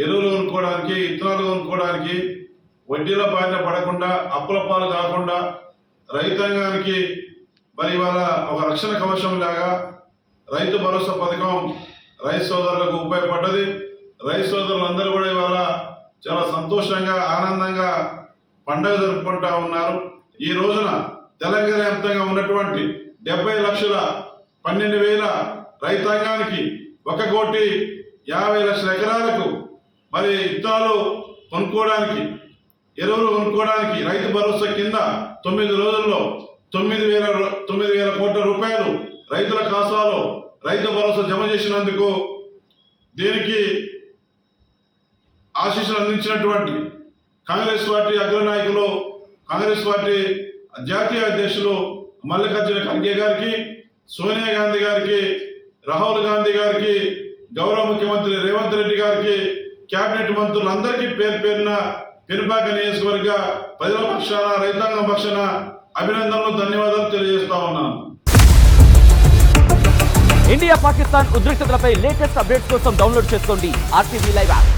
ఎరువులు కొనుక్కోవడానికి, ఇత్తనాలు కొనుక్కోవడానికి వడ్డీల బారిన పడకుండా, అప్పుల పాలు కాకుండా రైతాంగానికి మరి ఇవాళ ఒక రక్షణ కవచం లాగా రైతు భరోసా పథకం రైతు సోదరులకు ఉపయోగపడ్డది. రైతు సోదరులందరూ కూడా ఇవాళ చాలా సంతోషంగా, ఆనందంగా పండుగ జరుపుకుంటా ఉన్నారు. ఈ రోజున తెలంగాణ వ్యాప్తంగా ఉన్నటువంటి 70,12,000 రైతాంగానికి 1,50,00,000 ఎకరాలకు మరి విత్తనాలు కొనుక్కోవడానికి, ఎరువులు కొనుక్కోవడానికి రైతు భరోసా కింద 9 రోజుల్లో 9,000 కోట్ల రూపాయలు రైతుల ఖాతాలో రైతు భరోసా జమ చేసినందుకు దీనికి ఆశీస్సులు అందించినటువంటి కాంగ్రెస్ పార్టీ అగ్రనాయకులు, కాంగ్రెస్ పార్టీ జాతీయ అధ్యక్షులు మల్లికార్జున ఖర్గే గారికి, సోనియా గాంధీ గారికి, రాహుల్ గాంధీ గారికి, గౌరవ ముఖ్యమంత్రి రేవంత్ రెడ్డి గారికి, కేబినెట్ మంత్రులందరికీ పేరు పేరున పెనుపాక నియోజకవర్గ ప్రజల పక్షాన, రైతాంగం పక్షాన అభినందనలు, ధన్యవాదాలు తెలియజేస్తా ఉన్నాను. ఇండియా పాకిస్తాన్ ఉద్రిక్తతలపై లేటెస్ట్ అప్డేట్స్ కోసం డౌన్లోడ్ చేసుకోండి RTV లైవ్ యాప్.